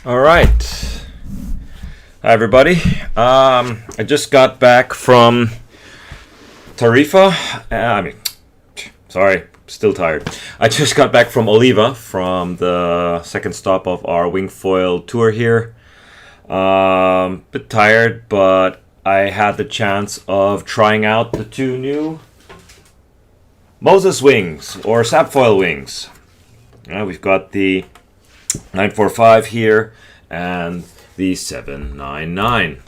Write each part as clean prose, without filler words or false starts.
All right. Hi, everybody. I just got back from Tarifa. Sorry, still tired. I just got back from Oliva, from the second stop of our wing foil tour here. Bit tired, but I had the chance of trying out the two new Moses wings, or SABFOIL wings. We've got the 945 here and the 799.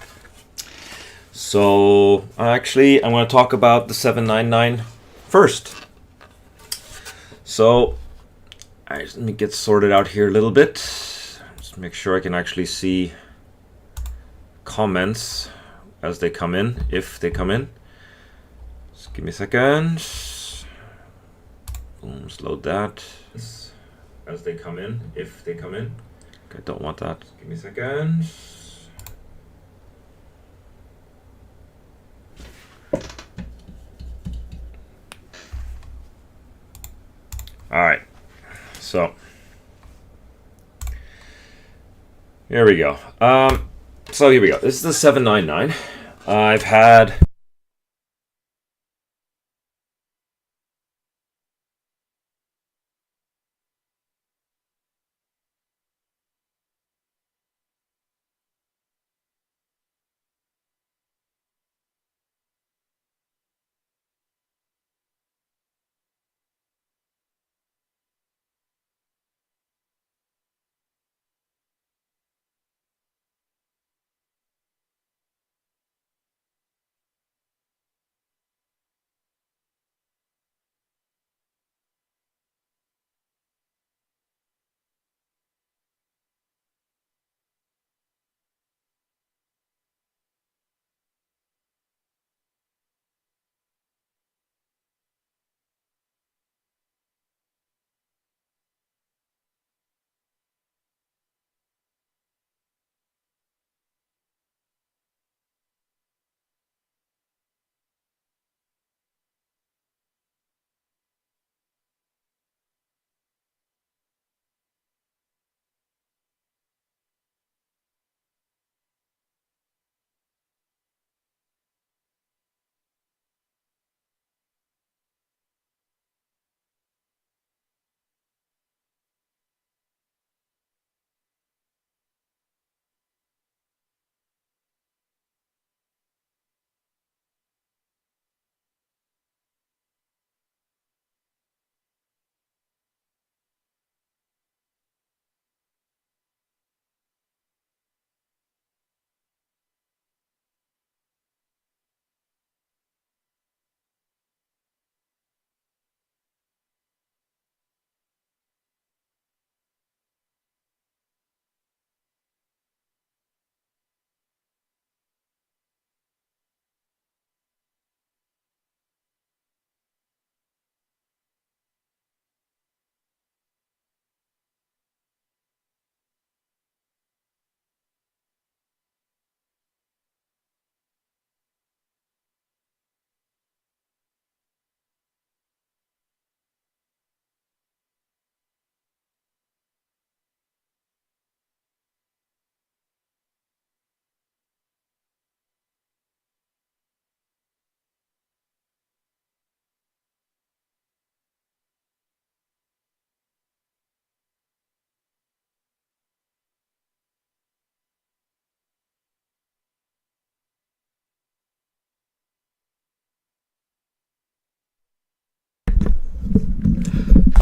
So actually I'm going to talk about the 799 first. So let me get sorted out here a little bit. Just make sure I can actually see comments as they come in, if they come in. Just give me a second. Boom, let's load that. As they come in, if they come in. Okay, don't want that. Give me a second. All right, so here we go. Here we go. This is the 799. I've had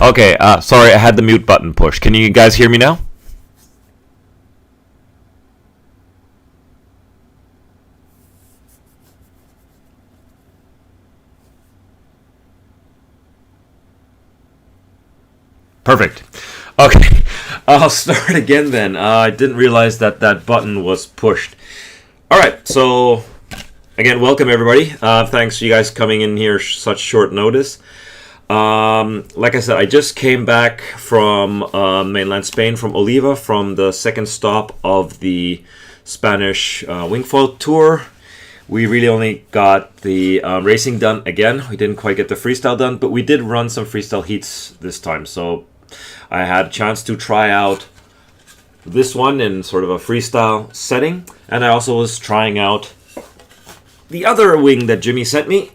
okay. Sorry, I had the mute button pushed. Can you guys hear me now? Perfect. Okay, I'll start again then. I didn't realize that that button was pushed. All right, so again, welcome everybody. Thanks for you guys coming in here such short notice. Like I said, I just came back from mainland Spain, from Oliva, from the second stop of the Spanish wingfoil tour. We really only got the racing done again. We didn't quite get the freestyle done, but we did run some freestyle heats this time. So I had a chance to try out this one in sort of a freestyle setting, and I also was trying out the other wing that Jimmy sent me,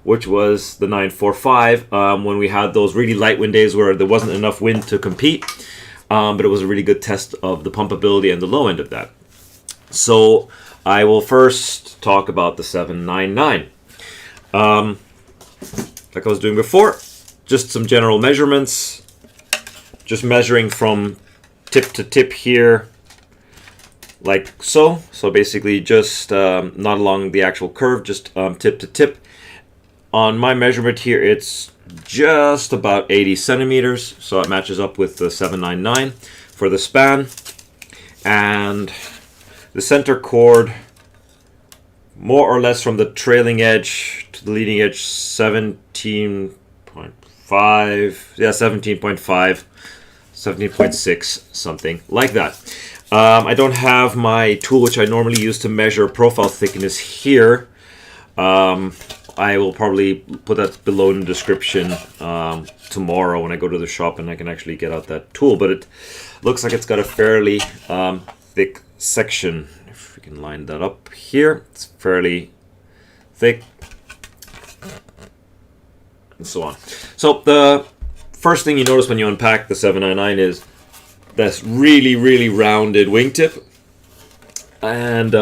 which was the 945, when we had those really light wind days where there wasn't enough wind to compete, but it was a really good test of the pumpability and the low end of that. So I will first talk about the 799. Like I was doing before, just some general measurements, just measuring from tip to tip here, like so. So basically just not along the actual curve, just tip to tip. On my measurement here, it's just about 80 centimeters, so it matches up with the 799 for the span. And the center chord, more or less from the trailing edge to the leading edge, 17.5, yeah, 17.5, 17.6, something like that. I don't have my tool, which I normally use to measure profile thickness here. I will probably put that below in the description tomorrow when I go to the shop and I can actually get out that tool. But it looks like it's got a fairly thick section. If we can line that up here, it's fairly thick, and so on. So the first thing you notice when you unpack the 799 is this really, really rounded wingtip. And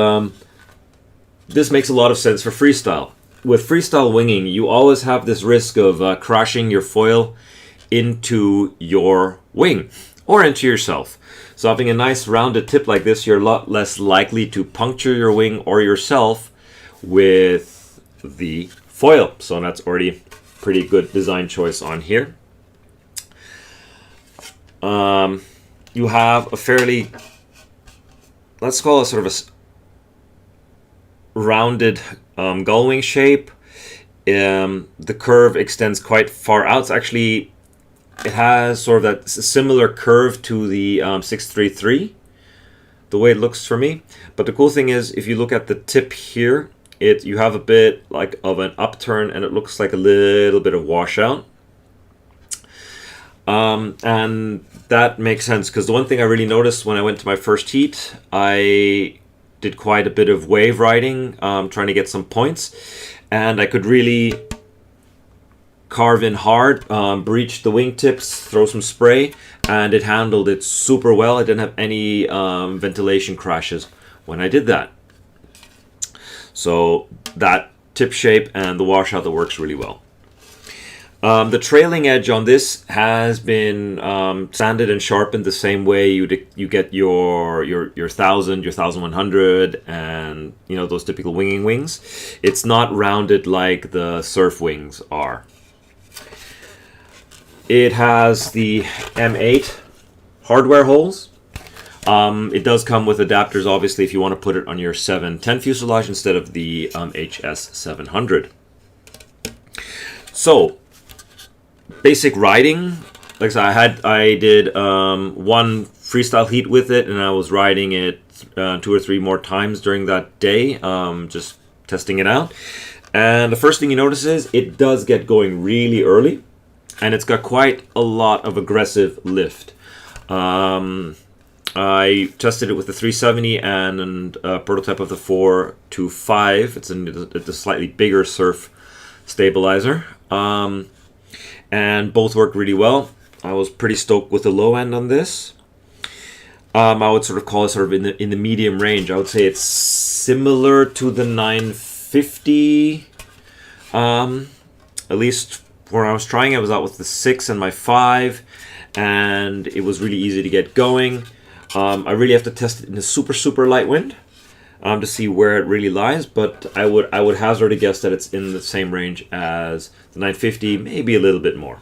this makes a lot of sense for freestyle. With freestyle winging, you always have this risk of crashing your foil into your wing or into yourself. So having a nice rounded tip like this, you're a lot less likely to puncture your wing or yourself with the foil. So that's already a pretty good design choice on here. You have a fairly, let's call it sort of a rounded gull wing shape. The curve extends quite far out. It's actually, it has sort of that similar curve to the 633, the way it looks for me. But the cool thing is, if you look at the tip here, you have a bit like of an upturn, and it looks like a little bit of washout. And that makes sense, because the one thing I really noticed when I went to my first heat, I did quite a bit of wave riding, trying to get some points, and I could really carve in hard, breach the wingtips, throw some spray, and it handled it super well. I didn't have any ventilation crashes when I did that. So that tip shape and the washout, that works really well. The trailing edge on this has been sanded and sharpened the same way you get your 1000, your 1100, and you know, those typical winging wings. It's not rounded like the surf wings are. It has the M8 hardware holes. It does come with adapters, obviously, if you want to put it on your 710 fuselage instead of the HS 700. So, basic riding, like I said, I did one freestyle heat with it, and I was riding it 2 or 3 more times during that day, just testing it out. And the first thing you notice is it does get going really early, and it's got quite a lot of aggressive lift. I tested it with the 370 and a prototype of the 425. It's a slightly bigger surf stabilizer. And both worked really well. I was pretty stoked with the low end on this. I would sort of call it sort of in the medium range. I would say it's similar to the 950. At least when I was trying, I was out with the 6 and my 5, and it was really easy to get going. I really have to test it in a super light wind to see where it really lies, but I would hazard a guess that it's in the same range as the 950, maybe a little bit more.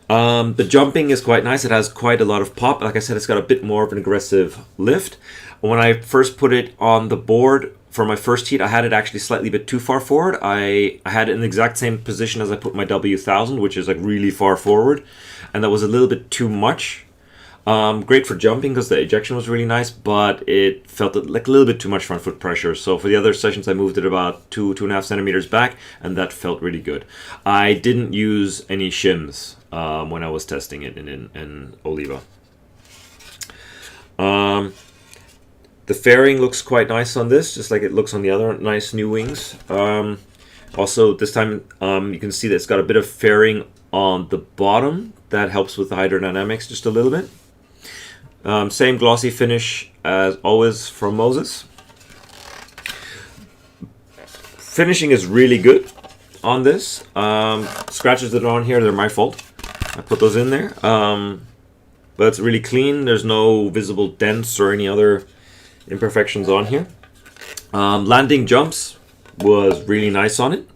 The jumping is quite nice. It has quite a lot of pop. Like I said, it's got a bit more of an aggressive lift. When I first put it on the board for my first heat, I had it actually slightly bit too far forward. I had it in the exact same position as I put my W1000, which is like really far forward, and that was a little bit too much. Great for jumping because the ejection was really nice, but it felt like a little bit too much front foot pressure. So for the other sessions, I moved it about 2.5 centimeters back, and that felt really good. I didn't use any shims when I was testing it in Oliva. The fairing looks quite nice on this, just like it looks on the other nice new wings. Also, this time you can see that it's got a bit of fairing on the bottom. That helps with the hydrodynamics just a little bit. Same glossy finish as always from Moses. Finishing is really good on this. Scratches that are on here, they're my fault. I put those in there. But it's really clean. There's no visible dents or any other imperfections on here. Landing jumps was really nice on it.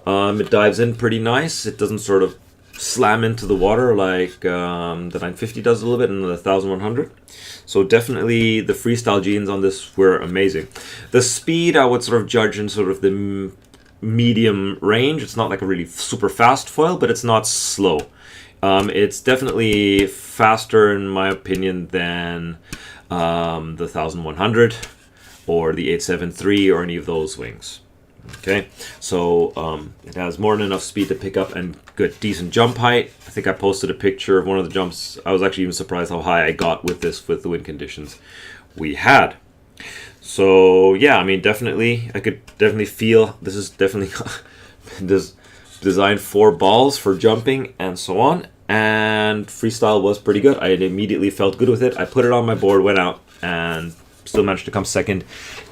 It dives in pretty nice. It doesn't sort of slam into the water like the 950 does a little bit and the 1100. So definitely the freestyle jeans on this were amazing. The speed I would sort of judge in sort of the medium range. It's not like a really super fast foil, but it's not slow. It's definitely faster in my opinion than the 1100 or the 873 or any of those wings. Okay, so it has more than enough speed to pick up and good decent jump height. I think I posted a picture of one of the jumps. I was actually even surprised how high I got with this with the wind conditions we had. So yeah, I mean, definitely I could definitely feel this is definitely this designed for balls for jumping and so on, and freestyle was pretty good. I immediately felt good with it. I put it on my board, went out, and still managed to come second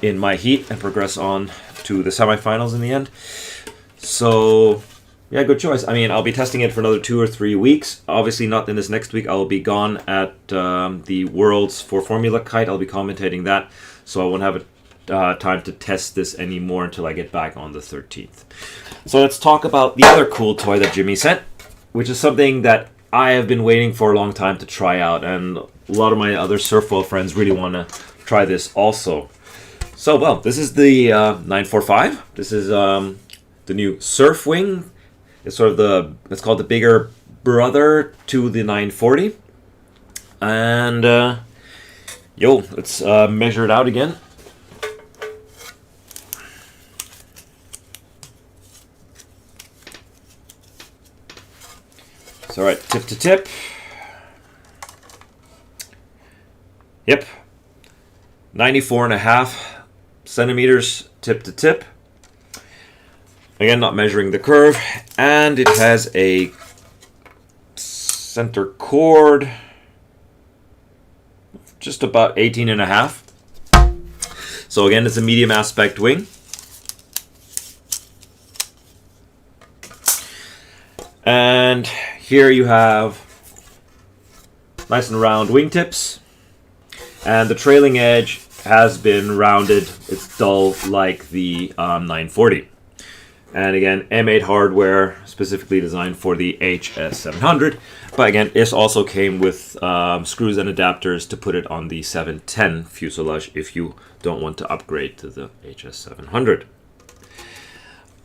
in my heat and progress on to the semifinals in the end. So yeah, good choice. I mean, I'll be testing it for another 2 or 3 weeks. Obviously not in this next week. I'll be gone at the Worlds for Formula Kite. I'll be commentating that, so I won't have time to test this anymore until I get back on the 13th. So let's talk about the other cool toy that Jimmy sent, which is something that I have been waiting for a long time to try out, and a lot of my other surfboard friends really want to try this also. So, well, this is the 945. This is the new Surf Wing. It's sort of it's called the bigger brother to the 940. And, let's measure it out again. So, all right, tip to tip. Yep. 94.5 centimeters tip to tip. Again, not measuring the curve. And it has a center cord just about 18.5. So again, it's a medium aspect wing. And here you have nice and round wingtips. And the trailing edge has been rounded. It's dull like the 940. And again, M8 hardware specifically designed for the HS700. But again, this also came with screws and adapters to put it on the 710 fuselage if you don't want to upgrade to the HS700.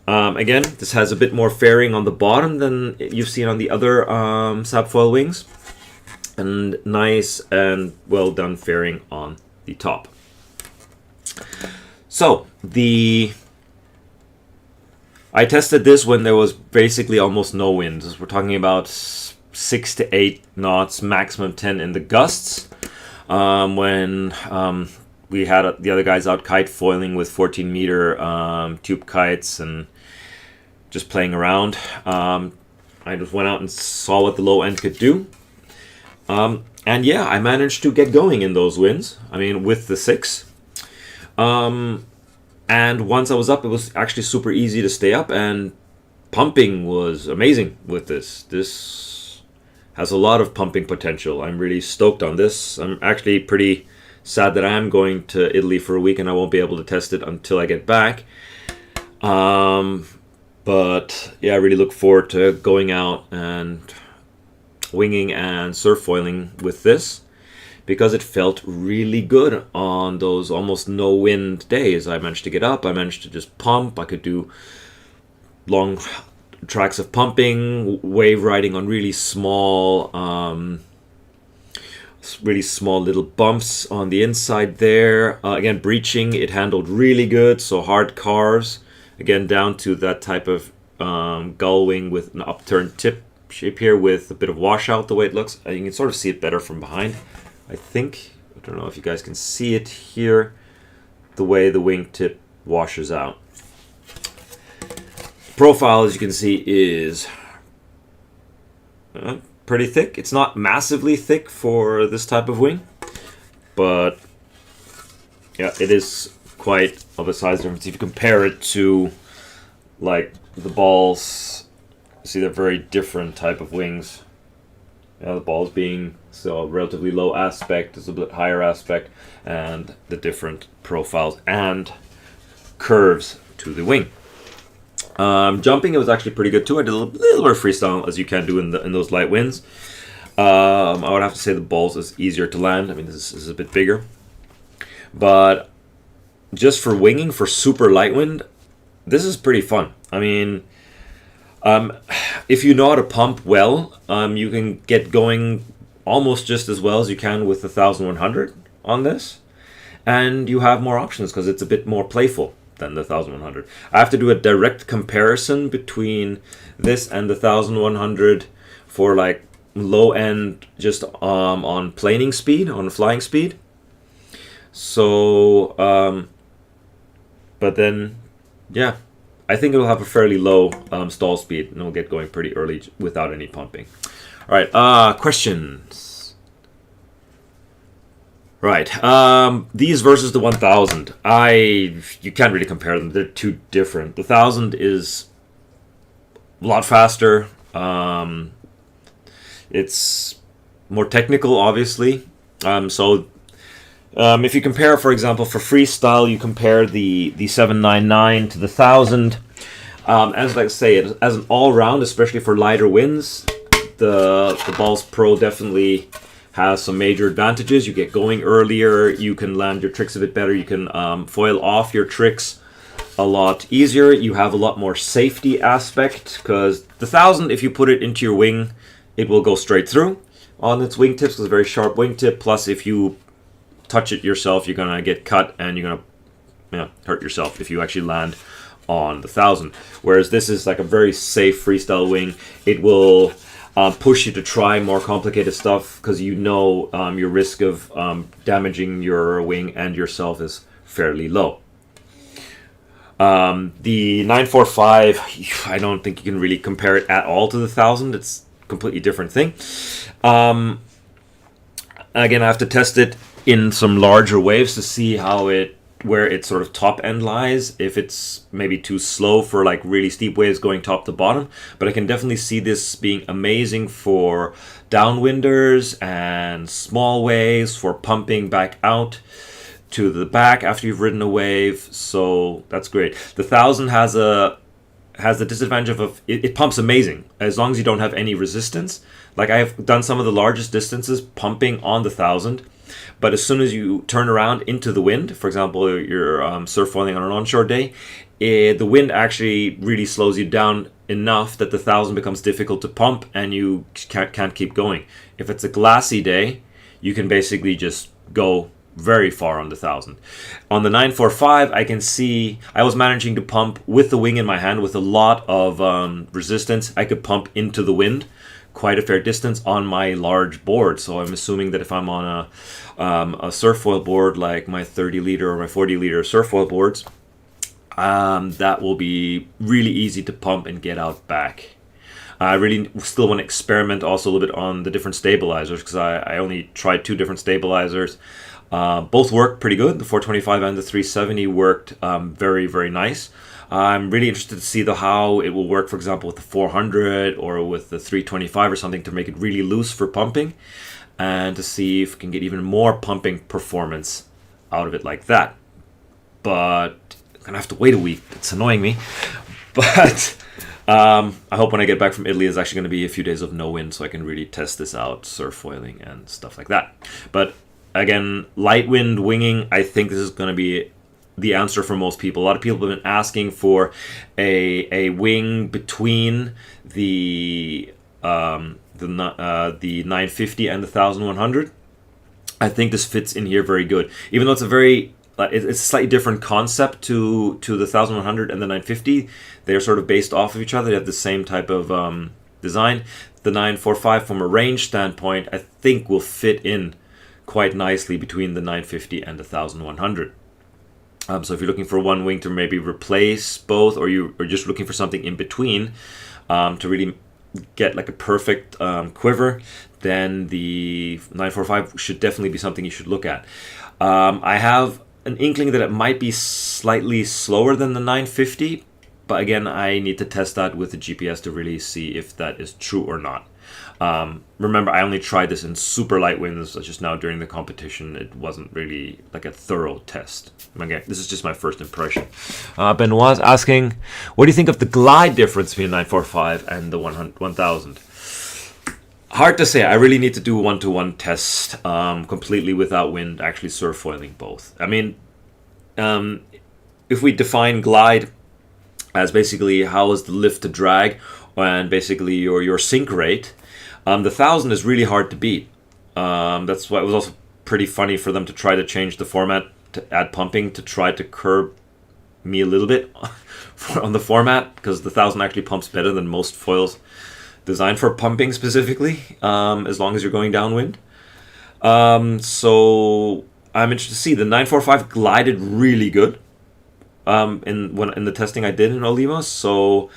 Again, this has a bit more fairing on the bottom than you've seen on the other SABFOIL wings. And nice and well done fairing on the top. So I tested this when there was basically almost no wind. We're talking about 6 to 8 knots, maximum 10 in the gusts. When we had the other guys out kite foiling with 14-meter tube kites and just playing around. I just went out and saw what the low end could do. And yeah, I managed to get going in those winds. I mean, with the 6. And once I was up, it was actually super easy to stay up, and pumping was amazing with this. This has a lot of pumping potential. I'm really stoked on this. I'm actually pretty sad that I am going to Italy for a week and I won't be able to test it until I get back. But yeah, I really look forward to going out and winging and surf foiling with this, because it felt really good on those almost no wind days. I managed to get up, I managed to just pump, I could do long tracks of pumping, wave riding on really small little bumps on the inside there. Again, breaching, it handled really good, so hard cars, again down to that type of gull wing with an upturned tip shape here with a bit of washout the way it looks. You can sort of see it better from behind, I think. I don't know if you guys can see it here, the way the wingtip washes out. Profile, as you can see, is pretty thick. It's not massively thick for this type of wing, but yeah, it is quite of a size difference. If you compare it to like the balls, see they're very different type of wings. The balls being so relatively low aspect, is a bit higher aspect, and the different profiles and curves to the wing. Jumping, it was actually pretty good too. I did a little bit of freestyle, as you can do in those light winds. I would have to say the balls is easier to land. I mean, this is a bit bigger, but just for winging for super light wind, this is pretty fun. I mean, if you know how to pump well, you can get going almost just as well as you can with the 1100 on this, and you have more options because it's a bit more playful than the 1100. I have to do a direct comparison between this and the 1100 for like low end, just on planing speed, on flying speed. So, but then, yeah, I think it'll have a fairly low stall speed, and it'll get going pretty early without any pumping. All right, questions. Right, these versus the 1000. You can't really compare them. They're too different. The 1000 is a lot faster. It's more technical, obviously. If you compare, for example, for freestyle, you compare the 799 to the 1000. As I say, as an all-round, especially for lighter winds, the Balls Pro definitely has some major advantages. You get going earlier, you can land your tricks a bit better, you can foil off your tricks a lot easier, you have a lot more safety aspect, because the 1000, if you put it into your wing, it will go straight through on its wingtips. It's a very sharp wingtip, plus if you touch it yourself, you're going to get cut, and you're going to hurt yourself if you actually land on the 1000. Whereas this is like a very safe freestyle wing. It will push you to try more complicated stuff, because you know your risk of damaging your wing and yourself is fairly low. The 945, I don't think you can really compare it at all to the 1000. It's a completely different thing. Again, I have to test it in some larger waves to see where its sort of top end lies, if it's maybe too slow for like really steep waves going top to bottom. But I can definitely see this being amazing for downwinders and small waves, for pumping back out to the back after you've ridden a wave. So that's great. The 1000 has the disadvantage of it pumps amazing as long as you don't have any resistance. Like, I have done some of the largest distances pumping on the 1000, but as soon as you turn around into the wind, for example, you're surfoiling on an onshore day, the wind actually really slows you down enough that the 1000 becomes difficult to pump, and you can't keep going. If it's a glassy day, you can basically just go very far on the 1000. On the 945, I can see I was managing to pump with the wing in my hand with a lot of resistance. I could pump into the wind quite a fair distance on my large board. So I'm assuming that if I'm on a surfoil board like my 30 liter or my 40 liter surfoil boards, that will be really easy to pump and get out back. I really still want to experiment also a little bit on the different stabilizers, because I only tried 2 different stabilizers. Both worked pretty good. The 425 and the 370 worked very, very nice. I'm really interested to see how it will work, for example, with the 400 or with the 325 or something, to make it really loose for pumping, and to see if we can get even more pumping performance out of it like that. But I'm going to have to wait a week. It's annoying me. But I hope when I get back from Italy, it's actually going to be a few days of no wind, so I can really test this out, surfoiling and stuff like that. But again, light wind winging, I think this is going to be the answer for most people. A lot of people have been asking for a wing between the 950 and the 1100. I think this fits in here very good, even though it's it's a slightly different concept to the 1100 and the 950. They're sort of based off of each other. They have the same type of design. The 945, from a range standpoint, I think will fit in quite nicely between the 950 and the 1100. So if you're looking for one wing to maybe replace both, or you are just looking for something in between to really get like a perfect quiver, then the 945 should definitely be something you should look at. I have an inkling that it might be slightly slower than the 950, but again, I need to test that with the GPS to really see if that is true or not. Remember, I only tried this in super light winds just now during the competition. It wasn't really like a thorough test. Okay, this is just my first impression. Benoit's asking, what do you think of the glide difference between 945 and the 1000? Hard to say. I really need to do a one-to-one test completely without wind, actually surfoiling both. I mean, if we define glide as basically how is the lift to drag and basically your sink rate, the 1000 is really hard to beat. That's why it was also pretty funny for them to try to change the format to add pumping to try to curb me a little bit on the format, because the 1000 actually pumps better than most foils designed for pumping specifically, as long as you're going downwind. So I'm interested to see. The 945 glided really good in the testing I did in Olimos, so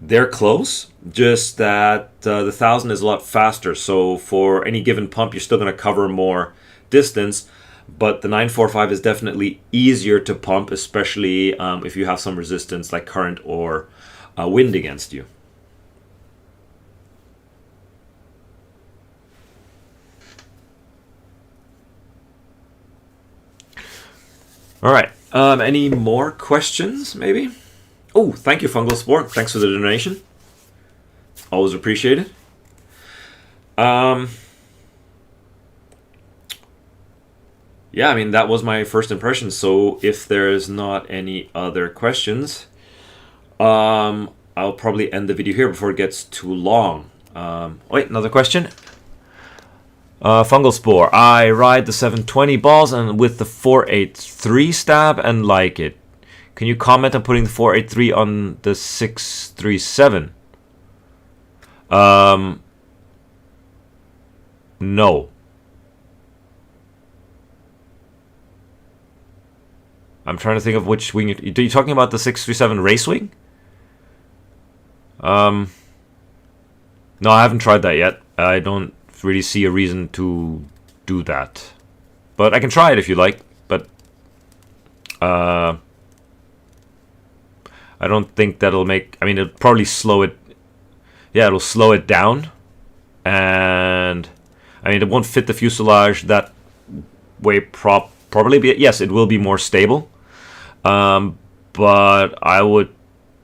they're close, just that the 1000 is a lot faster. So for any given pump, you're still going to cover more distance, but the 945 is definitely easier to pump, especially if you have some resistance like current or wind against you. All right. Any more questions, maybe? Oh, thank you, Fungal Sport. Thanks for the donation. Always appreciated. Yeah, I mean, that was my first impression. So if there's not any other questions, I'll probably end the video here before it gets too long. Wait, another question. Fungal Spore. I ride the 720 balls and with the 483 stab and like it. Can you comment on putting the 483 on the 637? No. I'm trying to think of which wing. Are you talking about the 637 race wing? No, I haven't tried that yet. I don't really see a reason to do that. But I can try it if you like. But I don't think that'll make... I mean, it'll probably slow it... Yeah, it'll slow it down. And... I mean, it won't fit the fuselage that way probably. But yes, it will be more stable. But I would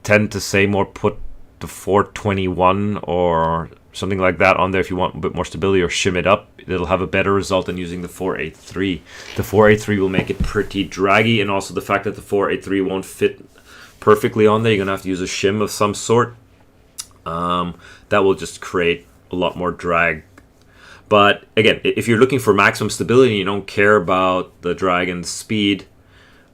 tend to say more put the 421 or something like that on there if you want a bit more stability, or shim it up. It'll have a better result than using the 483. The 483 will make it pretty draggy, and also the fact that the 483 won't fit perfectly on there, you're gonna have to use a shim of some sort. That will just create a lot more drag. But again, if you're looking for maximum stability and you don't care about the drag and speed,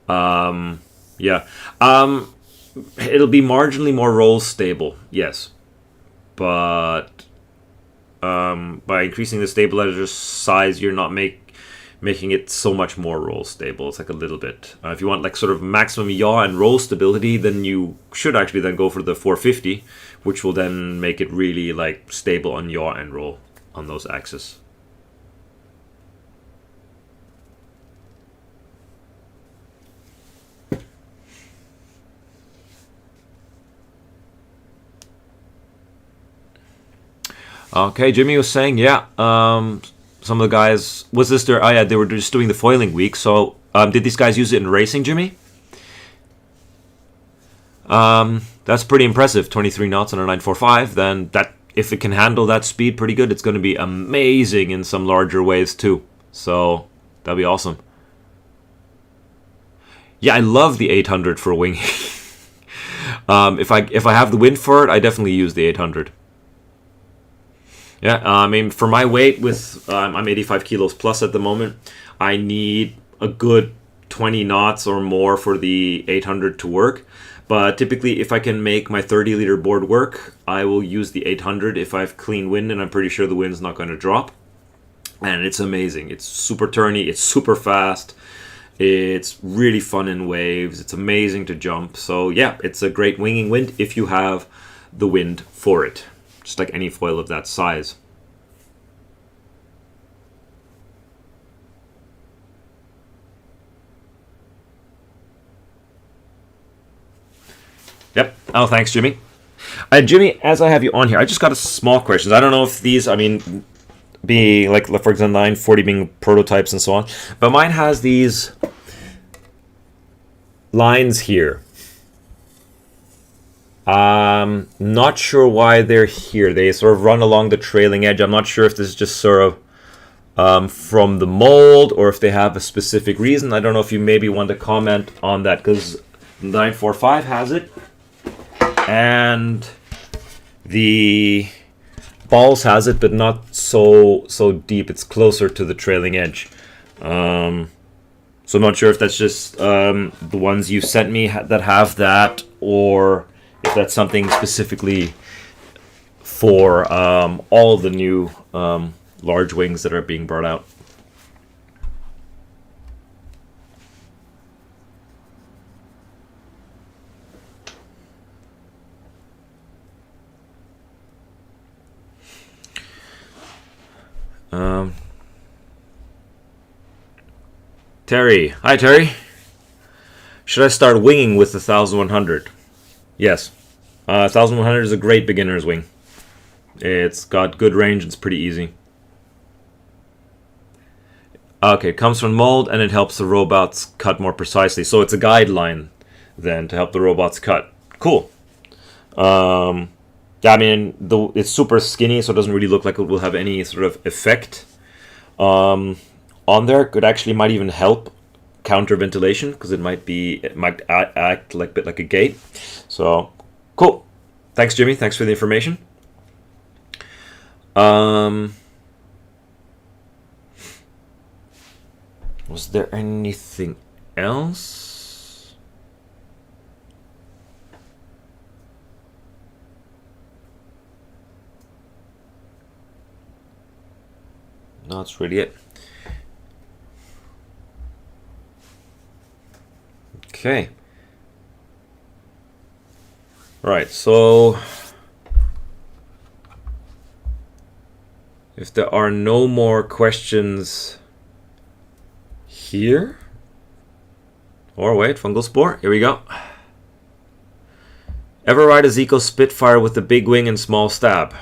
it'll be marginally more roll stable, yes. But by increasing the stabilizer size, you're not making it so much more roll stable. It's like a little bit. If you want like sort of maximum yaw and roll stability, then you should actually then go for the 450, which will then make it really like stable on yaw and roll on those axes. Okay, Jimmy was saying, yeah, some of the guys, was this their, oh yeah, they were just doing the foiling week, so did these guys use it in racing, Jimmy? That's pretty impressive, 23 knots on a 945, then that, if it can handle that speed pretty good, it's going to be amazing in some larger waves too, so that'd be awesome. Yeah, I love the 800 for winging. If I have the wind for it, I definitely use the 800. Yeah, I mean, for my weight, with I'm 85 kilos plus at the moment, I need a good 20 knots or more for the 800 to work. But typically, if I can make my 30-liter board work, I will use the 800 if I have clean wind and I'm pretty sure the wind's not going to drop. and it's amazing. It's super turny, it's super fast, it's really fun in waves, it's amazing to jump. So yeah, it's a great winging wind if you have the wind for it, just like any foil of that size. Yep. Oh, thanks, Jimmy. Jimmy, as I have you on here, I just got a small question. I don't know if these, I mean, be like, for example, 940 being prototypes and so on, but mine has these lines here. Not sure why they're here. They sort of run along the trailing edge. I'm not sure if this is just sort of from the mold or if they have a specific reason. I don't know if you maybe want to comment on that, because 945 has it. And the balls has it, but not so deep. It's closer to the trailing edge. So I'm not sure if that's just the ones you sent me that have that, or if that's something specifically for all of the new large wings that are being brought out. Terry. Hi, Terry. Should I start winging with the 1100? Yes. 1100 is a great beginner's wing. It's got good range. It's pretty easy. Okay, it comes from mold and it helps the robots cut more precisely. So it's a guideline then to help the robots cut. Cool. Yeah, I mean, it's super skinny, so it doesn't really look like it will have any sort of effect on there. It actually might even help counter ventilation, because it might act like a bit like a gate. So cool. Thanks, Jimmy. Thanks for the information. Was there anything else? No, that's really it. Okay. Right, so if there are no more questions here, or wait, fungal spore, here we go. Ever ride a Zico Spitfire with the big wing and small stab?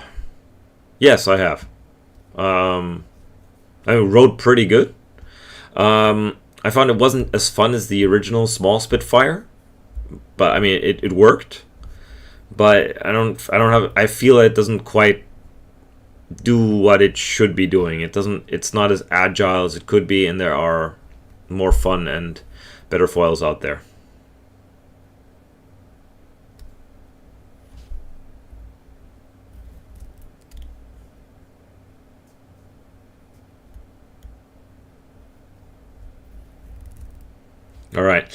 Yes, I have. I rode pretty good. I found it wasn't as fun as the original small Spitfire, but I mean it worked. But I feel it doesn't quite do what it should be doing. It's not as agile as it could be, and there are more fun and better foils out there. All right.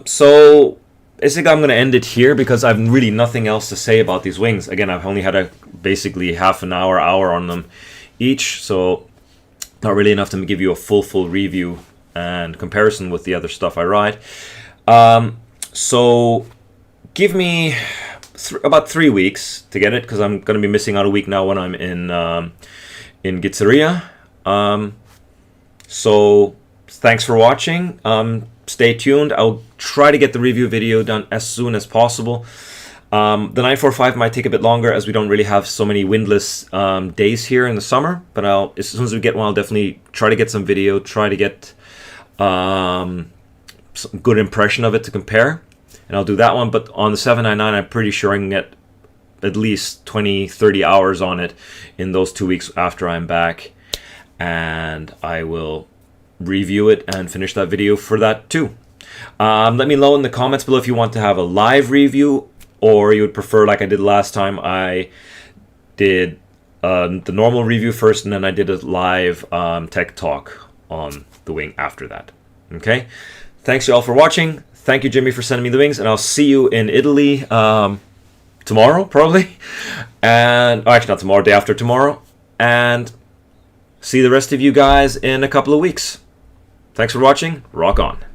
So basically I'm going to end it here because I've really nothing else to say about these wings. Again, I've only had basically half an hour on them each, so not really enough to give you a full review and comparison with the other stuff I ride. So give me about 3 weeks to get it, because I'm going to be missing out a week now when I'm in Gizzeria. So thanks for watching. Stay tuned. I'll try to get the review video done as soon as possible. The 945 might take a bit longer, as we don't really have so many windless days here in the summer. But as soon as we get one, I'll definitely try to get some video, try to get some good impression of it to compare. And I'll do that one. But on the 799, I'm pretty sure I can get at least 20-30 hours on it in those 2 weeks after I'm back. And I will review it and finish that video for that too. Let me know in the comments below if you want to have a live review, or you would prefer, like I did last time, I did the normal review first and then I did a live tech talk on the wing after that. Okay, thanks you all for watching. Thank you, Jimmy, for sending me the wings, and I'll see you in Italy tomorrow probably, and actually not tomorrow, day after tomorrow. And see the rest of you guys in a couple of weeks. Thanks for watching. Rock on.